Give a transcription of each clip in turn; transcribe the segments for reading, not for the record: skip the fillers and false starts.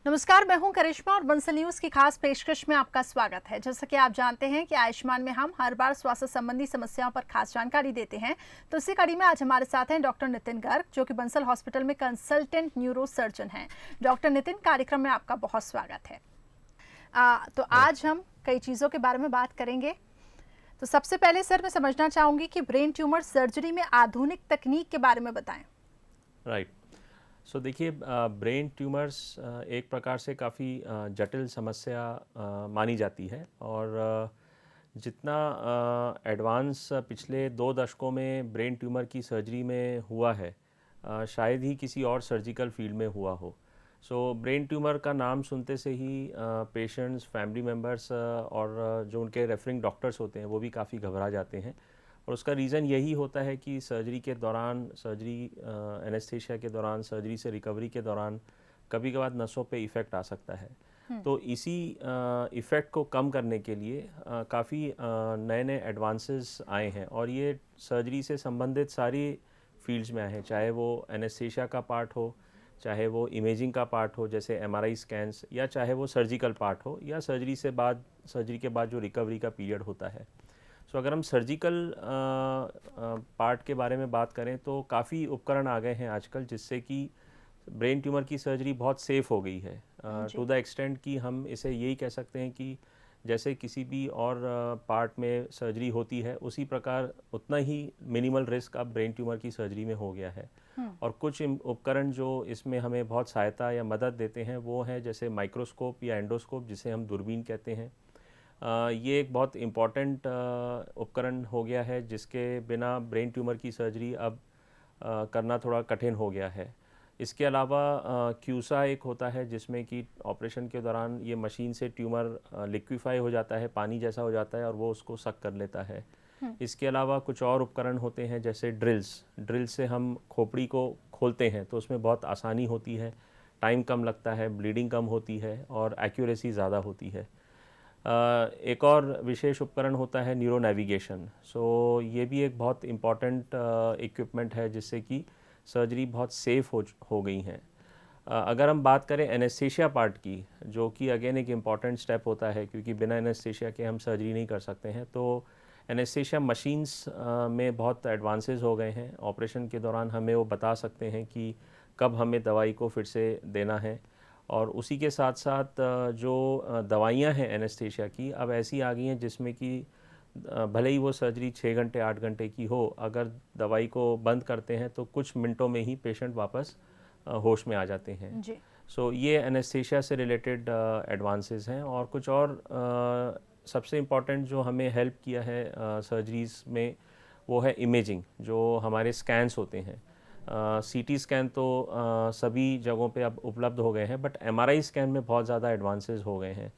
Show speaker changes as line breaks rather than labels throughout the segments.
नमस्कार, मैं हूं करिश्मा और बंसल न्यूज की खास पेशकश में आपका स्वागत है। जैसा कि आप जानते हैं कि आयुष्मान में हम हर बार स्वास्थ्य संबंधी समस्याओं पर खास जानकारी देते हैं, तो इसी कड़ी में आज हमारे साथ हैं डॉक्टर नितिन गर्ग, जो कि बंसल हॉस्पिटल में कंसल्टेंट न्यूरो सर्जन हैं। डॉक्टर नितिन, कार्यक्रम में आपका बहुत स्वागत है। तो आज हम कई चीज़ों के बारे में बात करेंगे। तो सबसे पहले सर, मैं समझना चाहूंगी कि ब्रेन ट्यूमर सर्जरी में आधुनिक तकनीक के बारे में बताएं।
राइट। सो देखिए, ब्रेन ट्यूमर्स एक प्रकार से काफ़ी जटिल समस्या मानी जाती है, और जितना एडवांस पिछले 2 दशकों में ब्रेन ट्यूमर की सर्जरी में हुआ है, शायद ही किसी और सर्जिकल फील्ड में हुआ हो। सो ब्रेन ट्यूमर का नाम सुनते से ही पेशेंट्स, फैमिली मेम्बर्स और जो उनके रेफरिंग डॉक्टर्स होते हैं वो भी काफ़ी घबरा जाते हैं। और उसका रीज़न यही होता है कि सर्जरी के दौरान, सर्जरी एनेस्थीसिया के दौरान, सर्जरी से रिकवरी के दौरान कभी कभार नसों पे इफ़ेक्ट आ सकता है। तो इसी इफ़ेक्ट को कम करने के लिए काफ़ी नए नए एडवांसेस आए हैं, और ये सर्जरी से संबंधित सारी फील्ड्स में आए हैं, चाहे वो एनेस्थीसिया का पार्ट हो, चाहे वो इमेजिंग का पार्ट हो जैसे एमआरआई स्कैन्स, या चाहे वो सर्जिकल पार्ट हो, या सर्जरी के बाद जो रिकवरी का पीरियड होता है। सो अगर हम सर्जिकल पार्ट के बारे में बात करें तो काफ़ी उपकरण आ गए हैं आजकल, जिससे कि ब्रेन ट्यूमर की सर्जरी बहुत सेफ़ हो गई है, टू द एक्सटेंट कि हम इसे यही कह सकते हैं कि जैसे किसी भी और पार्ट में सर्जरी होती है, उसी प्रकार उतना ही मिनिमल रिस्क अब ब्रेन ट्यूमर की सर्जरी में हो गया है। और कुछ उपकरण जो इसमें हमें बहुत सहायता या मदद देते हैं वो हैं जैसे माइक्रोस्कोप या एंडोस्कोप, जिसे हम दूरबीन कहते हैं। ये एक बहुत इम्पॉर्टेंट उपकरण हो गया है, जिसके बिना ब्रेन ट्यूमर की सर्जरी अब करना थोड़ा कठिन हो गया है। इसके अलावा क्यूसा एक होता है, जिसमें कि ऑपरेशन के दौरान ये मशीन से ट्यूमर लिक्विफाई हो जाता है, पानी जैसा हो जाता है, और वो उसको सक कर लेता है। इसके अलावा कुछ और उपकरण होते हैं जैसे ड्रिल से हम खोपड़ी को खोलते हैं, तो उसमें बहुत आसानी होती है, टाइम कम लगता है, ब्लीडिंग कम होती है, और एक्यूरेसी ज़्यादा होती है। एक और विशेष उपकरण होता है न्यूरो नेविगेशन। सो ये भी एक बहुत इम्पॉर्टेंट इक्विपमेंट है, जिससे कि सर्जरी बहुत सेफ़ हो गई हैं। अगर हम बात करें एनेस्थीसिया पार्ट की, जो कि अगेन एक इम्पॉर्टेंट स्टेप होता है, क्योंकि बिना एनेस्थीसिया के हम सर्जरी नहीं कर सकते हैं, तो एनेस्थीसिया मशीन्स में बहुत एडवांसेस हो गए हैं। ऑपरेशन के दौरान हमें वो बता सकते हैं कि कब हमें दवाई को फिर से देना है, और उसी के साथ साथ जो दवाइयाँ हैं एनेस्थीसिया की अब ऐसी आ गई हैं, जिसमें कि भले ही वो सर्जरी 6 घंटे 8 घंटे की हो, अगर दवाई को बंद करते हैं तो कुछ मिनटों में ही पेशेंट वापस होश में आ जाते हैं।
जी।
सो ये एनेस्थीसिया से रिलेटेड एडवांसेस हैं। और कुछ और सबसे इम्पॉर्टेंट जो हमें हेल्प किया है सर्जरीज़ में, वो है इमेजिंग, जो हमारे स्कैन्स होते हैं। सीटी स्कैन तो सभी जगहों पे अब उपलब्ध हो गए हैं, बट एमआरआई स्कैन में बहुत ज़्यादा एडवांसेस हो गए हैं,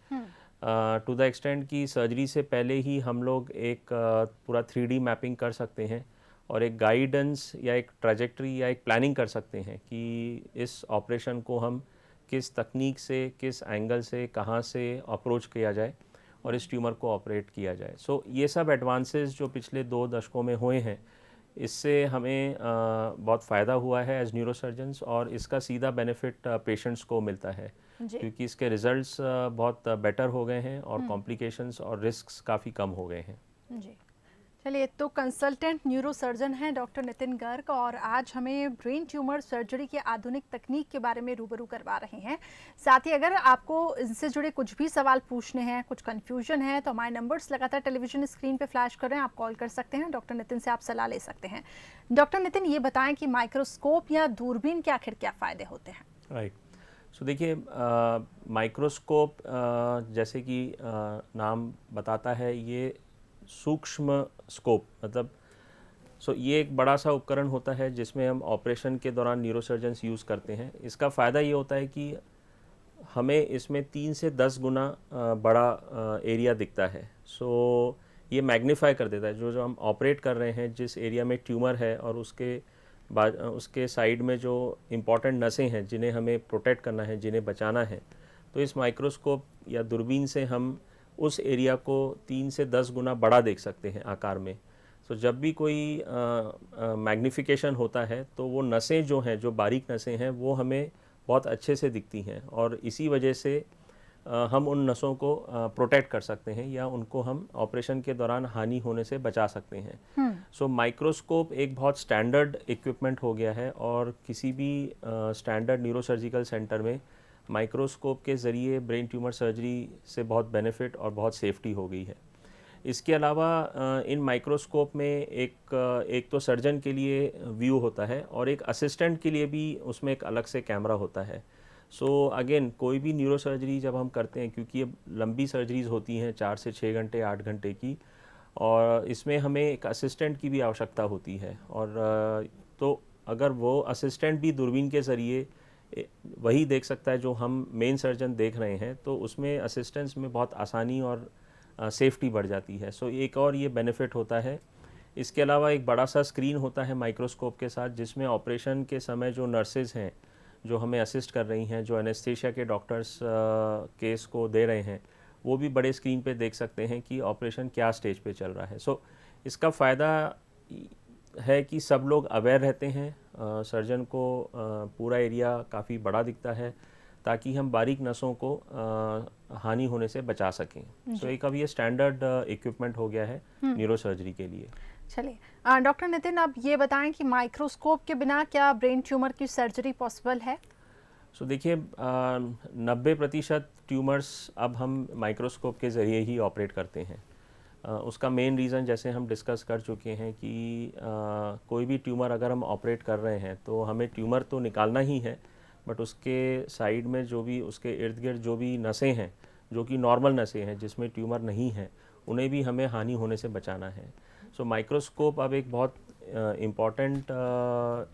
टू द एक्सटेंट कि सर्जरी से पहले ही हम लोग एक पूरा 3D मैपिंग कर सकते हैं, और एक गाइडेंस या एक ट्रैजेक्टरी या एक प्लानिंग कर सकते हैं कि इस ऑपरेशन को हम किस तकनीक से, किस एंगल से, कहाँ से अप्रोच किया जाए, और इस ट्यूमर को ऑपरेट किया जाए। सो ये सब एडवांसेस जो पिछले 2 दशकों में हुए हैं, इससे हमें बहुत फ़ायदा हुआ है एज न्यूरोसर्जन्स, और इसका सीधा बेनिफिट पेशेंट्स को मिलता है,
जी।
क्योंकि इसके रिजल्ट्स बहुत बेटर हो गए हैं, और कॉम्प्लिकेशंस और रिस्क्स काफ़ी कम हो गए हैं।
जी, चलिए, तो कंसल्टेंट न्यूरो सर्जन हैं डॉक्टर नितिन गर्ग, और आज हमें ब्रेन ट्यूमर सर्जरी की आधुनिक तकनीक के बारे में रूबरू करवा रहे हैं। साथ ही अगर आपको इनसे जुड़े कुछ भी सवाल पूछने हैं, कुछ कंफ्यूजन है, तो हमारे नंबर्स लगातार टेलीविजन स्क्रीन पे फ्लैश कर रहे हैं, आप कॉल कर सकते हैं, डॉक्टर नितिन से आप सलाह ले सकते हैं। डॉक्टर नितिन, ये बताएं कि माइक्रोस्कोप या दूरबीन के आखिर क्या फ़ायदे होते हैं?
राइट। सो देखिए, माइक्रोस्कोप जैसे कि नाम बताता है, ये सूक्ष्म स्कोप मतलब, ये एक बड़ा सा उपकरण होता है, जिसमें हम ऑपरेशन के दौरान न्यूरोसर्जन्स यूज़ करते हैं। इसका फ़ायदा ये होता है कि हमें इसमें 3 से 10 गुना बड़ा एरिया दिखता है। ये मैग्नीफाई कर देता है जो जो हम ऑपरेट कर रहे हैं, जिस एरिया में ट्यूमर है, और उसके साइड में जो इम्पॉर्टेंट नसें हैं जिन्हें हमें प्रोटेक्ट करना है, जिन्हें बचाना है। तो इस माइक्रोस्कोप या दूरबीन से हम उस एरिया को 3 से 10 गुना बड़ा देख सकते हैं आकार में। तो जब भी कोई मैग्नीफिकेशन होता है तो वो नसें जो हैं, जो बारीक नसें हैं, वो हमें बहुत अच्छे से दिखती हैं और इसी वजह से हम उन नसों को प्रोटेक्ट कर सकते हैं या उनको हम ऑपरेशन के दौरान हानि होने से बचा सकते हैं। सो माइक्रोस्कोप एक बहुत स्टैंडर्ड इक्विपमेंट हो गया है और किसी भी स्टैंडर्ड न्यूरोसर्जिकल सेंटर में माइक्रोस्कोप के ज़रिए ब्रेन ट्यूमर सर्जरी से बहुत बेनिफिट और बहुत सेफ्टी हो गई है। इसके अलावा इन माइक्रोस्कोप में एक तो सर्जन के लिए व्यू होता है और एक असिस्टेंट के लिए भी उसमें एक अलग से कैमरा होता है। सो अगेन कोई भी न्यूरो सर्जरी जब हम करते हैं, क्योंकि ये लंबी सर्जरीज होती हैं 4 से 6 घंटे 8 घंटे की, और इसमें हमें एक असिस्टेंट की भी आवश्यकता होती है। और तो अगर वो असिस्टेंट भी दूरबीन के ज़रिए वही देख सकता है जो हम मेन सर्जन देख रहे हैं, तो उसमें असिस्टेंस में बहुत आसानी और सेफ्टी बढ़ जाती है। सो एक और ये बेनिफिट होता है। इसके अलावा एक बड़ा सा स्क्रीन होता है माइक्रोस्कोप के साथ, जिसमें ऑपरेशन के समय जो नर्सेज हैं जो हमें असिस्ट कर रही हैं, जो एनेस्थीसिया के डॉक्टर्स केस को दे रहे हैं, वो भी बड़े स्क्रीन पे देख सकते हैं कि ऑपरेशन क्या स्टेज पे चल रहा है। सो इसका फ़ायदा है कि सब लोग अवेयर रहते हैं, सर्जन को पूरा एरिया काफ़ी बड़ा दिखता है ताकि हम बारीक नसों को हानि होने से बचा सकें। सो एक अब ये स्टैंडर्ड इक्विपमेंट हो गया है न्यूरो सर्जरी के लिए।
चलिए डॉक्टर नितिन, आप ये बताएं कि माइक्रोस्कोप के बिना क्या ब्रेन ट्यूमर की सर्जरी पॉसिबल है?
सो देखिए 90% ट्यूमर्स अब हम माइक्रोस्कोप के ज़रिए ही ऑपरेट करते हैं। उसका मेन रीज़न जैसे हम डिस्कस कर चुके हैं कि कोई भी ट्यूमर अगर हम ऑपरेट कर रहे हैं तो हमें ट्यूमर तो निकालना ही है, बट उसके साइड में जो भी उसके इर्द गिर्द जो भी नसें हैं, जो कि नॉर्मल नसें हैं जिसमें ट्यूमर नहीं है, उन्हें भी हमें हानि होने से बचाना है। सो माइक्रोस्कोप अब एक बहुत इम्पॉर्टेंट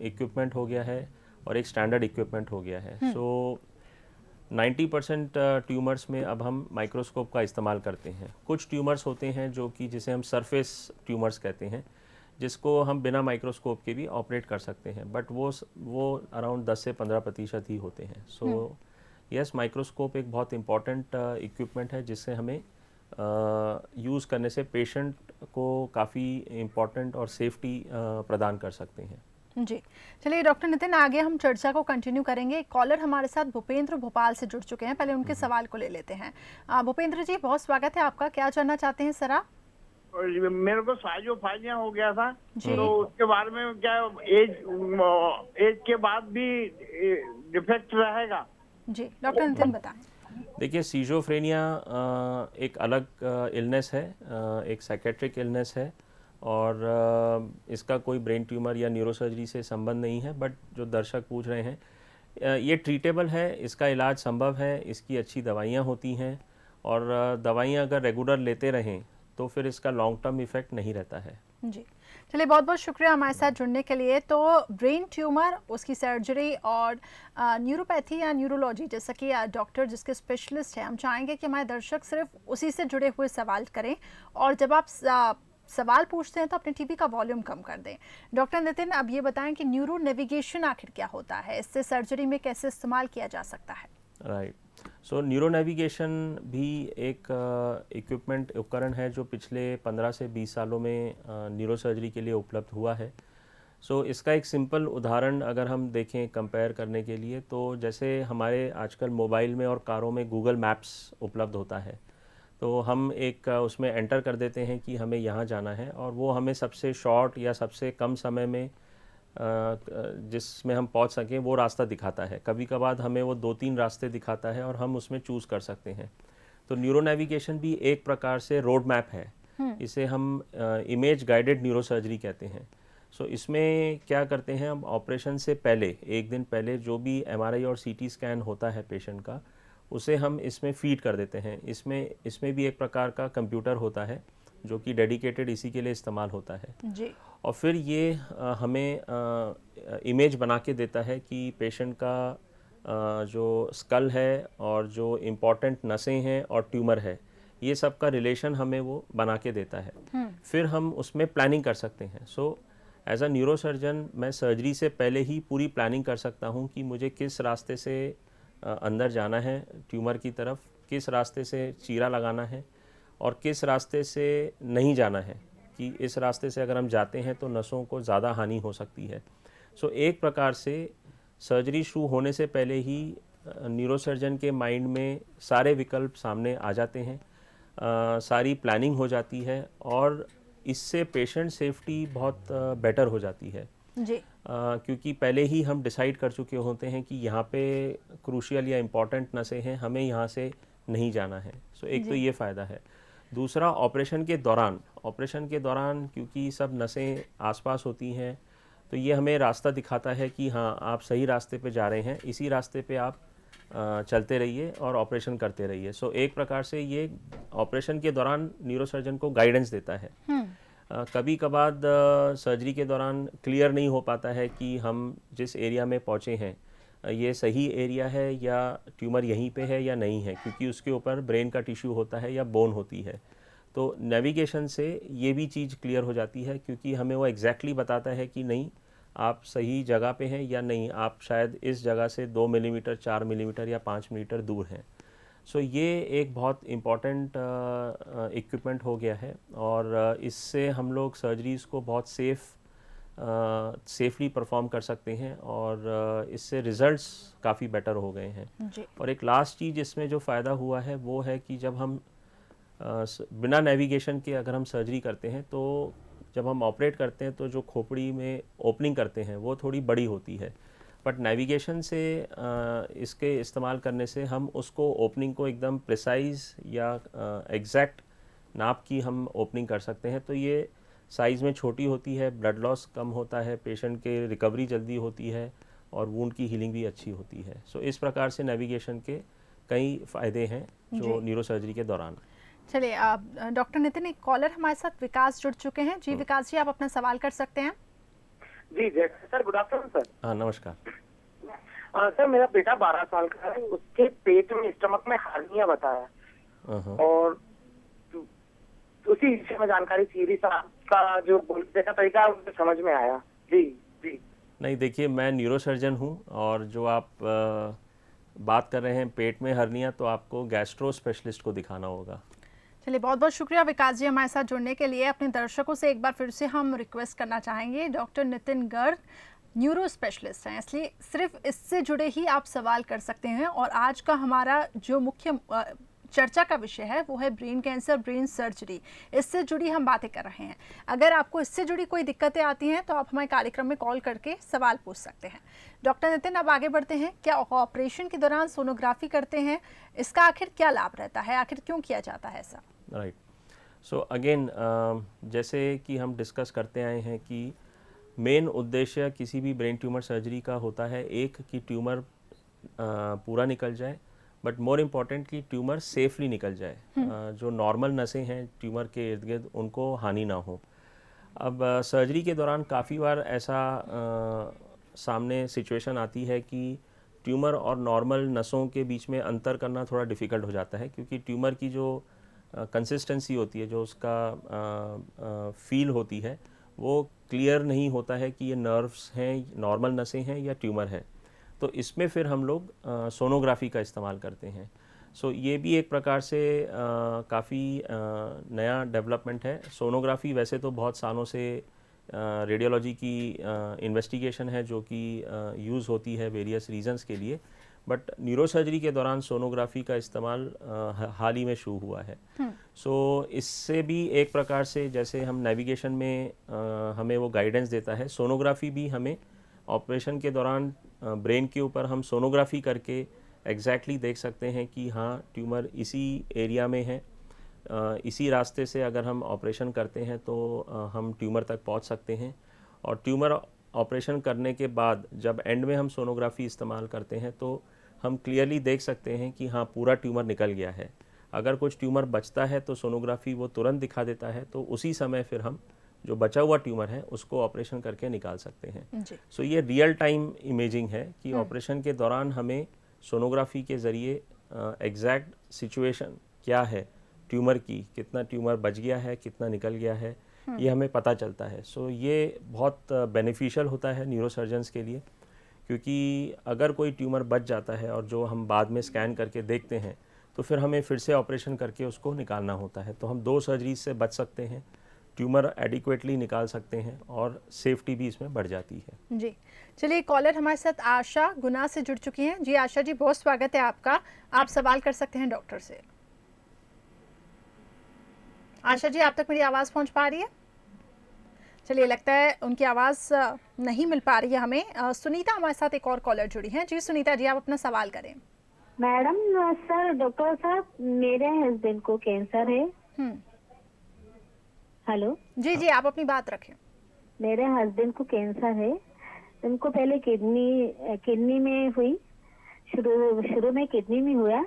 इक्विपमेंट हो गया है और एक स्टैंडर्ड इक्विपमेंट हो गया है। सो 90% ट्यूमर्स में अब हम माइक्रोस्कोप का इस्तेमाल करते हैं। कुछ ट्यूमर्स होते हैं जो कि जिसे हम सरफेस ट्यूमर्स कहते हैं, जिसको हम बिना माइक्रोस्कोप के भी ऑपरेट कर सकते हैं, बट वो अराउंड 10 से 15% ही होते हैं। सो यस, माइक्रोस्कोप एक बहुत इम्पॉर्टेंट इक्विपमेंट है जिससे हमें यूज़ करने से पेशेंट को काफ़ी इम्पॉर्टेंट और सेफ्टी प्रदान कर सकते हैं।
जी, चलिए डॉक्टर नितिन, आगे हम चर्चा को कंटिन्यू करेंगे। एक कॉलर हमारे साथ भूपेंद्र भोपाल से जुड़ चुके हैं, पहले उनके सवाल को ले लेते हैं। भूपेंद्र जी, बहुत स्वागत है आपका। क्या जानना चाहते हैं सर आप?
मेरे को साइजोफाइनिया हो गया था,
जी।
तो उसके बारे में क्या एज के बाद भी डिफेक्ट रहेगा?
जी, डॉक्टर नितिन बताएं।
देखिए, सीजोफ्रेनिया एक अलग इलनेस है, एक साइकेट्रिक इलनेस है और इसका कोई ब्रेन ट्यूमर या न्यूरोसर्जरी से संबंध नहीं है। बट जो दर्शक पूछ रहे हैं, ये ट्रीटेबल है, इसका इलाज संभव है, इसकी अच्छी दवाइयाँ होती हैं और दवाइयाँ अगर रेगुलर लेते रहें तो फिर इसका लॉन्ग टर्म इफेक्ट नहीं रहता है।
जी, चलिए बहुत बहुत शुक्रिया हमारे साथ जुड़ने के लिए। तो ब्रेन ट्यूमर, उसकी सर्जरी और न्यूरोपैथी या न्यूरोलॉजी, जैसा कि डॉक्टर जिसके स्पेशलिस्ट हैं, हम चाहेंगे कि हमारे दर्शक सिर्फ उसी से जुड़े हुए सवाल करें और जब आप सवाल पूछते हैं तो अपने टीवी का वॉल्यूम कम कर दें। डॉक्टर नितिन, अब ये बताएं कि न्यूरो नेविगेशन आखिर क्या होता है, इससे सर्जरी में कैसे इस्तेमाल किया जा सकता है?
राइट, सो न्यूरो नेविगेशन भी एक उपकरण है जो पिछले 15 से 20 सालों में न्यूरो सर्जरी के लिए उपलब्ध हुआ है। सो इसका एक सिंपल उदाहरण अगर हम देखें कंपेयर करने के लिए, तो जैसे हमारे आजकल मोबाइल में और कारों में गूगल मैप्स उपलब्ध होता है, तो हम एक उसमें एंटर कर देते हैं कि हमें यहाँ जाना है और वो हमें सबसे शॉर्ट या सबसे कम समय में जिसमें हम पहुंच सकें वो रास्ता दिखाता है। कभी कभार हमें वो 2-3 रास्ते दिखाता है और हम उसमें चूज़ कर सकते हैं। तो न्यूरो नेविगेशन भी एक प्रकार से रोड मैप है, इसे हम इमेज गाइडेड न्यूरो सर्जरी कहते हैं। सो इसमें क्या करते हैं, हम ऑपरेशन से पहले, एक दिन पहले जो भी MRI और CT स्कैन होता है पेशेंट का, उसे हम इसमें फीड कर देते हैं। इसमें भी एक प्रकार का कंप्यूटर होता है जो कि डेडिकेटेड इसी के लिए इस्तेमाल होता है
जी।
और फिर ये हमें इमेज बना के देता है कि पेशेंट का जो स्कल है और जो इम्पॉर्टेंट नसें हैं और ट्यूमर है, ये सब का रिलेशन हमें वो बना के देता है। फिर हम उसमें प्लानिंग कर सकते हैं। So as a neuro surgeon मैं सर्जरी से पहले ही पूरी प्लानिंग कर सकता हूँ कि मुझे किस रास्ते से अंदर जाना है ट्यूमर की तरफ, किस रास्ते से चीरा लगाना है और किस रास्ते से नहीं जाना है। कि इस रास्ते से अगर हम जाते हैं तो नसों को ज़्यादा हानि हो सकती है। सो एक प्रकार से सर्जरी शुरू होने से पहले ही न्यूरोसर्जन के माइंड में सारे विकल्प सामने आ जाते हैं, सारी प्लानिंग हो जाती है और इससे पेशेंट सेफ्टी बहुत बेटर हो जाती है।
जी।
क्योंकि पहले ही हम डिसाइड कर चुके होते हैं कि यहाँ पे क्रूशियल या इम्पॉर्टेंट नसें हैं, हमें यहाँ से नहीं जाना है। सो एक तो
जी।
ये फ़ायदा है। दूसरा, ऑपरेशन के दौरान क्योंकि सब नसें आसपास होती हैं तो ये हमें रास्ता दिखाता है कि हाँ, आप सही रास्ते पे जा रहे हैं, इसी रास्ते पे आप चलते रहिए और ऑपरेशन करते रहिए। सो एक प्रकार से ये ऑपरेशन के दौरान न्यूरोसर्जन को गाइडेंस देता है। कभी कभार सर्जरी के दौरान क्लियर नहीं हो पाता है कि हम जिस एरिया में पहुँचे हैं ये सही एरिया है या ट्यूमर यहीं पे है या नहीं है, क्योंकि उसके ऊपर ब्रेन का टिश्यू होता है या बोन होती है। तो नेविगेशन से ये भी चीज़ क्लियर हो जाती है, क्योंकि हमें वो एग्जैक्टली बताता है कि नहीं, आप सही जगह पे हैं या नहीं, आप शायद इस जगह से 2 मिलीमीटर, 4 मिलीमीटर या 5 मीटर दूर हैं। सो ये एक बहुत इम्पॉर्टेंट इक्विपमेंट हो गया है और इससे हम लोग सर्जरीज़ को बहुत सेफली परफॉर्म कर सकते हैं और इससे रिज़ल्ट्स काफ़ी बेटर हो गए हैं।
जी।
और एक लास्ट चीज़ इसमें जो फ़ायदा हुआ है वो है कि जब हम बिना नेविगेशन के अगर हम सर्जरी करते हैं तो जब हम ऑपरेट करते हैं तो जो खोपड़ी में ओपनिंग करते हैं वो थोड़ी बड़ी होती है, बट नेविगेशन से इसके इस्तेमाल करने से हम उसको ओपनिंग को एकदम प्रिसाइज या एग्जैक्ट नाप की हम ओपनिंग कर सकते हैं। तो ये साइज़ में छोटी होती है, ब्लड लॉस कम होता है, पेशेंट के रिकवरी जल्दी होती है और वूंड की हीलिंग भी अच्छी होती है। सो इस प्रकार से नेविगेशन के कई फ़ायदे हैं जो न्यूरोसर्जरी के दौरान।
चलिए, डॉक्टर नितिन, एक कॉलर हमारे साथ विकास जुड़ चुके हैं। जी विकास जी, आप अपना सवाल कर सकते हैं।
जी सर, गुड आफ्टरनून सर।
हाँ, नमस्कार।
सर, मेरा बेटा 12 साल का है, उसके पेट में, स्टमक में हार्निया बताया और उसी विषय में जानकारी चाहिए साहब का, जो बोलने का तरीका है उसे समझ में आया। जी जी।
नहीं, देखिए, मैं न्यूरोसर्जन हूँ और जो आप बात कर रहे हैं पेट में हर्निया, तो आपको गैस्ट्रो स्पेशलिस्ट को दिखाना होगा।
चलिए, बहुत बहुत शुक्रिया विकास जी हमारे साथ जुड़ने के लिए। अपने दर्शकों से एक बार फिर से हम रिक्वेस्ट करना चाहेंगे, doctor Nitin Garg neuro specialist हैं, इसलिए सिर्फ इससे जुड़े ही आप सवाल कर सकते हैं। और आज का हमारा जो मुख्य चर्चा का विषय है वो है ब्रेन कैंसर, ब्रेन सर्जरी, इससे जुड़ी हम बातें कर रहे हैं। अगर आपको इससे जुड़ी कोई दिक्कतें आती हैं तो आप हमारे कार्यक्रम में कॉल करके सवाल पूछ सकते हैं। डॉक्टर नितिन, अब आगे बढ़ते हैं। क्या ऑपरेशन के दौरान सोनोग्राफी करते हैं, इसका आखिर क्या लाभ रहता है, आखिर क्यों किया जाता है ऐसा?
राइट। सो अगेन, जैसे कि हम डिस्कस करते आए हैं कि मेन उद्देश्य किसी भी ब्रेन ट्यूमर सर्जरी का होता है, एक कि ट्यूमर पूरा निकल जाए, बट मोर इम्पॉर्टेंट कि ट्यूमर सेफली निकल जाए। जो नॉर्मल नसें हैं ट्यूमर के इर्द गिर्द, उनको हानि ना हो। अब सर्जरी के दौरान काफ़ी बार ऐसा सामने सिचुएशन आती है कि ट्यूमर और नॉर्मल नसों के बीच में अंतर करना थोड़ा डिफ़िकल्ट हो जाता है, क्योंकि ट्यूमर की जो कंसिस्टेंसी होती है, जो उसका फील होती है, वो क्लियर नहीं होता है कि ये नर्व्स हैं, नॉर्मल नसें हैं या ट्यूमर है। तो इसमें फिर हम लोग सोनोग्राफी का इस्तेमाल करते हैं। सो ये भी एक प्रकार से काफ़ी नया डेवलपमेंट है। सोनोग्राफी वैसे तो बहुत सालों से रेडियोलॉजी की इन्वेस्टिगेशन है जो कि यूज़ होती है वेरियस रीजंस के लिए, बट न्यूरोसर्जरी के दौरान सोनोग्राफी का इस्तेमाल हाल ही में शुरू हुआ है। सो इससे भी एक प्रकार से, जैसे हम नेविगेशन में हमें वो गाइडेंस देता है, सोनोग्राफी भी हमें ऑपरेशन के दौरान ब्रेन के ऊपर हम सोनोग्राफी करके एग्जैक्टली देख सकते हैं कि हाँ, ट्यूमर इसी एरिया में है। इसी रास्ते से अगर हम ऑपरेशन करते हैं तो हम ट्यूमर तक पहुंच सकते हैं। और ट्यूमर ऑपरेशन करने के बाद जब एंड में हम सोनोग्राफी इस्तेमाल करते हैं तो हम क्लियरली देख सकते हैं कि हाँ, पूरा ट्यूमर निकल गया है। अगर कुछ ट्यूमर बचता है तो सोनोग्राफी वो तुरंत दिखा देता है, तो उसी समय फिर हम जो बचा हुआ ट्यूमर है उसको ऑपरेशन करके निकाल सकते हैं। सो ये रियल टाइम इमेजिंग है कि ऑपरेशन के दौरान हमें सोनोग्राफी के ज़रिए एग्जैक्ट सिचुएशन क्या है ट्यूमर की, कितना ट्यूमर बच गया है, कितना निकल गया है, ये हमें पता चलता है। सो ये बहुत बेनिफिशियल होता है न्यूरोसर्जन्स के लिए, क्योंकि अगर कोई ट्यूमर बच जाता है और जो हम बाद में स्कैन करके देखते हैं तो फिर हमें फिर से ऑपरेशन करके उसको निकालना होता है। तो हम 2 सर्जरीज से बच सकते हैं। ट्यूमर एडिक्वेटली निकाल सकते हैं और सेफ्टी भी इसमें बढ़ जाती है।
जी, चलिए कॉलर हमारे साथ आशा गुना से जुड़ चुकी हैं। जी आशा जी, बहुत स्वागत है आपका, आप सवाल कर सकते हैं डॉक्टर से। आशा जी, आप तक मेरी आवाज़ पहुंच पा रही है? चलिए, लगता है उनकी आवाज़ नहीं मिल पा रही है हमें। सुनीता हमारे साथ एक और कॉलर जुड़ी हैं। जी सुनीता जी, आप अपना सवाल करें।
मैडम सर, डॉक्टर साहब, मेरे हस्बैंड को कैंसर है। हेलो
जी जी, आप अपनी बात रखें।
मेरे हस्बैंड को कैंसर है। उनको पहले किडनी में हुई, शुरू में किडनी में हुआ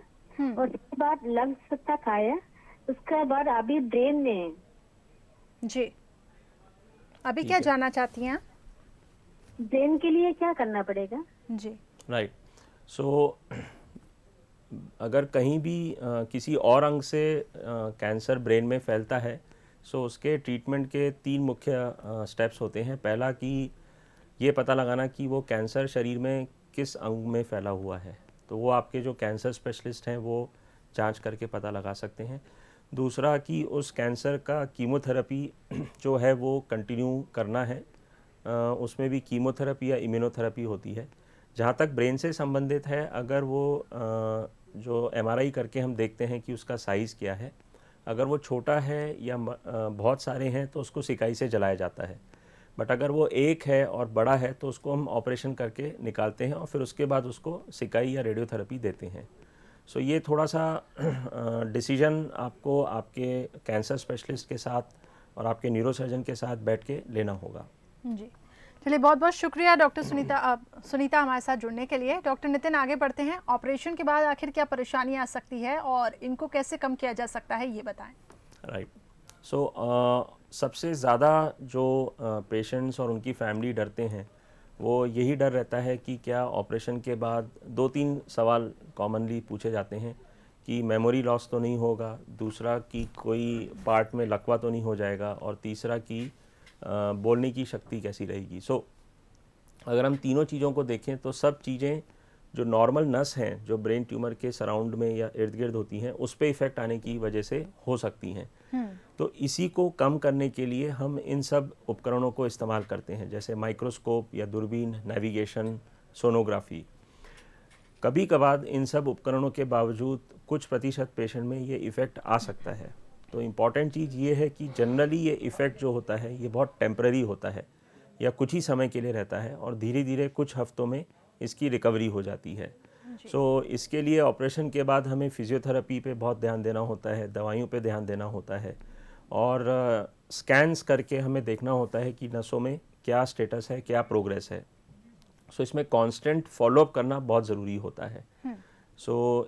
और उसके बाद लंग्स तक आया, उसके बाद अभी ब्रेन में है।
जी, अभी क्या जानना चाहती हैं?
ब्रेन के लिए क्या करना पड़ेगा?
जी
राइट। सो अगर कहीं भी किसी और अंग से कैंसर ब्रेन में फैलता है, सो उसके ट्रीटमेंट के 3 मुख्य स्टेप्स होते हैं। पहला कि ये पता लगाना कि वो कैंसर शरीर में किस अंग में फैला हुआ है, तो वो आपके जो कैंसर स्पेशलिस्ट हैं वो जांच करके पता लगा सकते हैं। दूसरा कि उस कैंसर का कीमोथेरेपी जो है वो कंटिन्यू करना है, उसमें भी कीमोथेरेपी या इम्यूनोथेरेपी होती है। जहाँ तक ब्रेन से संबंधित है, अगर वो जो एमआरआई करके हम देखते हैं कि उसका साइज़ क्या है, अगर वो छोटा है या बहुत सारे हैं तो उसको सिकाई से जलाया जाता है। बट अगर वो एक है और बड़ा है तो उसको हम ऑपरेशन करके निकालते हैं और फिर उसके बाद उसको सिकाई या रेडियोथेरेपी देते हैं। सो ये थोड़ा सा डिसीजन आपको आपके कैंसर स्पेशलिस्ट के साथ और आपके न्यूरोसर्जन के साथ बैठ के लेना होगा।
जी, चलिए बहुत बहुत शुक्रिया डॉक्टर सुनीता हमारे साथ जुड़ने के लिए। डॉक्टर नितिन, आगे बढ़ते हैं। ऑपरेशन के बाद आखिर क्या परेशानी आ सकती है और इनको कैसे कम किया जा सकता है, ये बताएं।
राइट। सो सबसे ज़्यादा जो पेशेंट्स और उनकी फैमिली डरते हैं, वो यही डर रहता है कि क्या ऑपरेशन के बाद 2-3 सवाल कॉमनली पूछे जाते हैं कि मेमोरी लॉस तो नहीं होगा, दूसरा कि कोई पार्ट में लकवा तो नहीं हो जाएगा, और तीसरा कि बोलने की शक्ति कैसी रहेगी। सो अगर हम तीनों चीज़ों को देखें तो सब चीज़ें जो नॉर्मल नस हैं जो ब्रेन ट्यूमर के सराउंड में या इर्द गिर्द होती हैं, उस पर इफ़ेक्ट आने की वजह से हो सकती हैं। तो इसी को कम करने के लिए हम इन सब उपकरणों को इस्तेमाल करते हैं, जैसे माइक्रोस्कोप या दूरबीन, नेविगेशन, सोनोग्राफी। कभी कभार इन सब उपकरणों के बावजूद कुछ प्रतिशत पेशेंट में ये इफ़ेक्ट आ सकता है। तो इम्पॉर्टेंट चीज़ ये है कि जनरली ये इफ़ेक्ट जो होता है ये बहुत टेम्पररी होता है या कुछ ही समय के लिए रहता है और धीरे धीरे कुछ हफ्तों में इसकी रिकवरी हो जाती है। सो इसके लिए ऑपरेशन के बाद हमें फिजियोथेरेपी पे बहुत ध्यान देना होता है, दवाइयों पे ध्यान देना होता है और स्कैन्स करके हमें देखना होता है कि नसों में क्या स्टेटस है, क्या प्रोग्रेस है। सो इसमें कांस्टेंट फॉलोअप करना बहुत ज़रूरी होता है। सो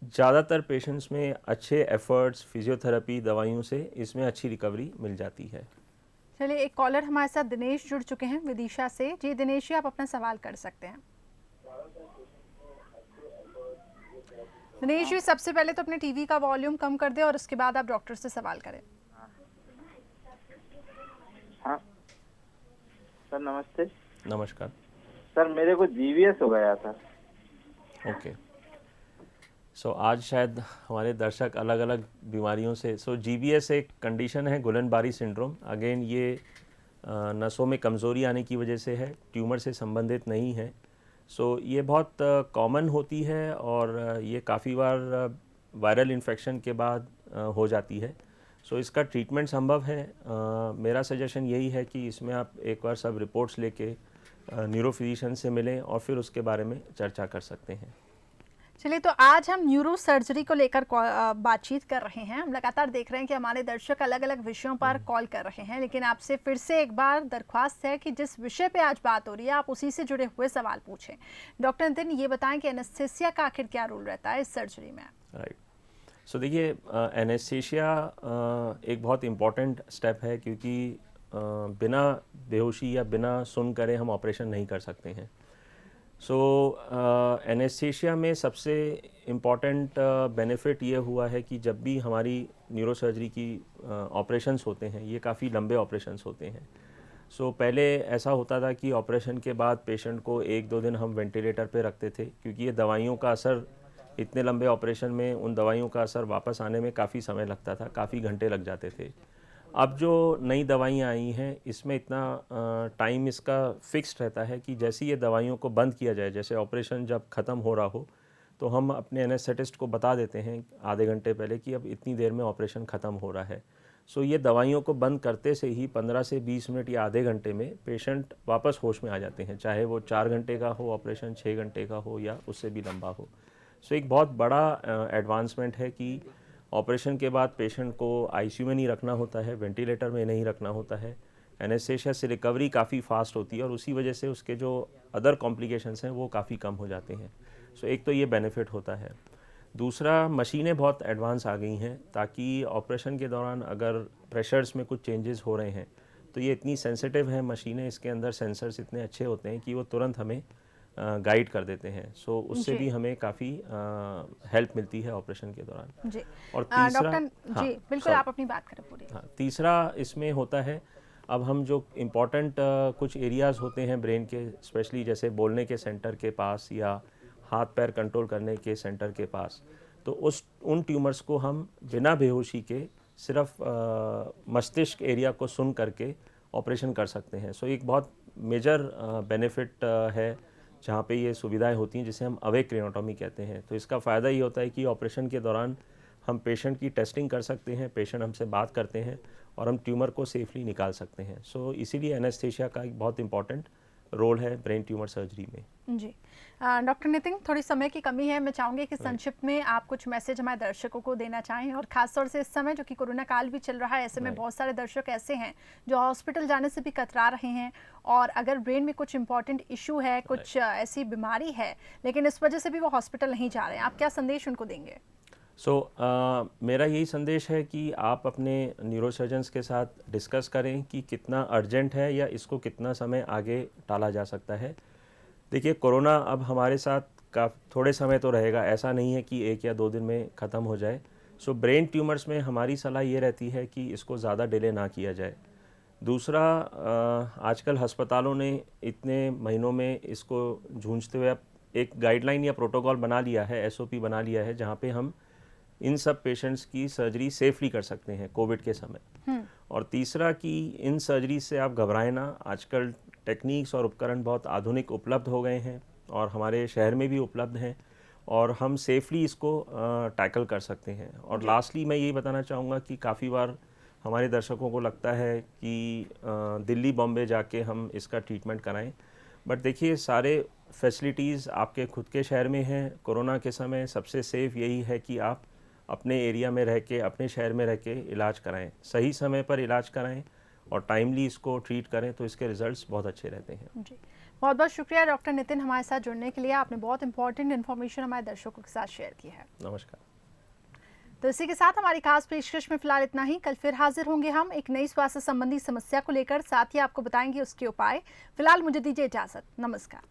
ज़्यादातर पेशेंट्स में अच्छे एफर्ट्स, फिजियोथेरेपी, दवाइयों से इसमें अच्छी रिकवरी मिल जाती है।
चलिए, एक कॉलर हमारे साथ दिनेश जुड़ चुके हैं विदिशा से। जी दिनेश जी, आप अपना सवाल कर सकते हैं। दिनेश जी, सबसे पहले तो अपने टीवी का वॉल्यूम कम कर दें और उसके बाद आप डॉक्टर से सवाल करें।
हाँ सर, नमस्ते।
नमस्कार
सर, मेरे को जीवीएस हो गया था।
ओके। सो आज शायद हमारे दर्शक अलग अलग बीमारियों से, जीबीएस एक कंडीशन है, गुलन-बारी सिंड्रोम। अगेन ये नसों में कमज़ोरी आने की वजह से है, ट्यूमर से संबंधित नहीं है। ये बहुत कॉमन होती है और ये काफ़ी बार वायरल इन्फेक्शन के बाद हो जाती है। इसका ट्रीटमेंट संभव है। मेरा सजेशन यही है कि इसमें आप एक बार सब रिपोर्ट्स लेके न्यूरोफिजिशियन से मिलें और फिर उसके बारे में चर्चा कर सकते हैं।
चलिए, तो आज हम न्यूरो सर्जरी को लेकर बातचीत कर रहे हैं। हम लगातार देख रहे हैं कि हमारे दर्शक अलग अलग विषयों पर कॉल कर रहे हैं, लेकिन आपसे फिर से एक बार दरख्वास्त है कि जिस विषय पे आज बात हो रही है आप उसी से जुड़े हुए सवाल पूछें। डॉक्टर नितिन, ये बताएं कि एनेस्थीसिया का आखिर क्या रोल रहता है इस सर्जरी में?
राइट। देखिए, एनेस्थीसिया एक बहुत इम्पॉर्टेंट स्टेप है, क्योंकि बिना बेहोशी या बिना सुन करे हम ऑपरेशन नहीं कर सकते हैं। एनेस्थीसिया में सबसे इम्पॉर्टेंट बेनिफिट ये हुआ है कि जब भी हमारी न्यूरोसर्जरी की ऑपरेशंस होते हैं, ये काफ़ी लंबे ऑपरेशंस होते हैं। पहले ऐसा होता था कि ऑपरेशन के बाद पेशेंट को 1-2 दिन हम वेंटिलेटर पे रखते थे, क्योंकि ये दवाइयों का असर, इतने लंबे ऑपरेशन में उन दवाइयों का असर वापस आने में काफ़ी समय लगता था, काफ़ी घंटे लग जाते थे। अब जो नई दवाइयाँ आई हैं इसमें इतना टाइम इसका फिक्स्ड रहता है कि जैसे ये दवाइयों को बंद किया जाए, जैसे ऑपरेशन जब ख़त्म हो रहा हो तो हम अपने एनेस्थेटिस्ट को बता देते हैं आधे घंटे पहले कि अब इतनी देर में ऑपरेशन ख़त्म हो रहा है। सो ये दवाइयों को बंद करते से ही 15 से 20 मिनट या आधे घंटे में पेशेंट वापस होश में आ जाते हैं, चाहे वो 4 घंटे का हो ऑपरेशन, 6 घंटे का हो या उससे भी लंबा हो। सो एक बहुत बड़ा एडवांसमेंट है कि ऑपरेशन के बाद पेशेंट को आईसीयू में नहीं रखना होता है, वेंटिलेटर में नहीं रखना होता है। एनेस्थेशिया से रिकवरी काफ़ी फास्ट होती है और उसी वजह से उसके जो अदर कॉम्प्लिकेशंस हैं वो काफ़ी कम हो जाते हैं। सो एक तो ये बेनिफिट होता है। दूसरा, मशीनें बहुत एडवांस आ गई हैं ताकि ऑपरेशन के दौरान अगर प्रेशर्स में कुछ चेंजेस हो रहे हैं तो ये इतनी सेंसिटिव हैं मशीनें, इसके अंदर सेंसर्स इतने अच्छे होते हैं कि वो तुरंत हमें गाइड कर देते हैं। सो उससे
जी।
भी हमें काफ़ी हेल्प मिलती है ऑपरेशन के दौरान।
जी
और तीसरा,
डॉक्टर
हाँ,
जी बिल्कुल,
sorry,
आप अपनी बात करें पूरी।
हाँ, तीसरा इसमें होता है, अब हम जो इम्पॉर्टेंट कुछ एरियाज़ होते हैं ब्रेन के, स्पेशली जैसे बोलने के सेंटर के पास या हाथ पैर कंट्रोल करने के सेंटर के पास, तो उन ट्यूमर्स को हम बिना बेहोशी के सिर्फ मस्तिष्क एरिया को सुन करके ऑपरेशन कर सकते हैं। सो एक बहुत मेजर बेनिफिट है जहाँ पे ये सुविधाएं होती हैं, जिसे हम अवेक क्रेनियोटॉमी कहते हैं। तो इसका फ़ायदा ये होता है कि ऑपरेशन के दौरान हम पेशेंट की टेस्टिंग कर सकते हैं, पेशेंट हमसे बात करते हैं और हम ट्यूमर को सेफली निकाल सकते हैं। सो इसीलिए एनेस्थेशिया का एक बहुत इंपॉर्टेंट रोल है ब्रेन ट्यूमर सर्जरी में।
जी डॉक्टर नितिन, थोड़ी समय की कमी है, मैं चाहूँगी कि संक्षिप्त में आप कुछ मैसेज हमारे दर्शकों को देना चाहें, और खासतौर से इस समय जो कि कोरोना काल भी चल रहा है, ऐसे में बहुत सारे दर्शक ऐसे हैं जो हॉस्पिटल जाने से भी कतरा रहे हैं, और अगर ब्रेन में कुछ इंपॉर्टेंट इशू है, कुछ ऐसी बीमारी है, लेकिन इस वजह से भी वो हॉस्पिटल नहीं जा रहे हैं, आप क्या संदेश उनको देंगे?
मेरा यही संदेश है कि आप अपने न्यूरोसर्जन्स के साथ डिस्कस करें कि कितना अर्जेंट है या इसको कितना समय आगे टाला जा सकता है। देखिए, कोरोना अब हमारे साथ थोड़े समय तो रहेगा, ऐसा नहीं है कि 1 या 2 दिन में ख़त्म हो जाए। सो ब्रेन ट्यूमर्स में हमारी सलाह ये रहती है कि इसको ज़्यादा डिले ना किया जाए। दूसरा, आजकल अस्पतालों ने इतने महीनों में इसको जूझते हुए अब एक गाइडलाइन या प्रोटोकॉल बना लिया है, SOP बना लिया है, जहाँ पे हम इन सब पेशेंट्स की सर्जरी सेफली कर सकते हैं कोविड के समय। और तीसरा कि इन सर्जरी से आप घबराएं ना, आजकल टेक्निक्स और उपकरण बहुत आधुनिक उपलब्ध हो गए हैं और हमारे शहर में भी उपलब्ध हैं और हम सेफली इसको टैकल कर सकते हैं। और लास्टली मैं यही बताना चाहूँगा कि काफ़ी बार हमारे दर्शकों को लगता है कि दिल्ली बॉम्बे जाके हम इसका ट्रीटमेंट कराएं, बट देखिए सारे फैसिलिटीज़ आपके खुद के शहर में हैं। कोरोना के समय सबसे सेफ़ यही है कि आप अपने एरिया में रह के, अपने शहर में रह के इलाज कराएं, सही समय पर इलाज कराएं और टाइमली इसको ट्रीट करें, तो इसके रिजल्ट्स बहुत अच्छे रहते हैं।
जी, बहुत बहुत शुक्रिया डॉक्टर नितिन हमारे साथ जुड़ने के लिए, आपने बहुत इंपॉर्टेंट इन्फॉर्मेशन हमारे दर्शकों के साथ शेयर की है।
नमस्कार।
तो इसी के साथ हमारी खास पेशकश में फिलहाल इतना ही। कल फिर हाजिर होंगे हम एक नई स्वास्थ्य संबंधी समस्या को लेकर, साथ ही आपको बताएंगे उसके उपाय। फिलहाल मुझे दीजिए इजाजत, नमस्कार।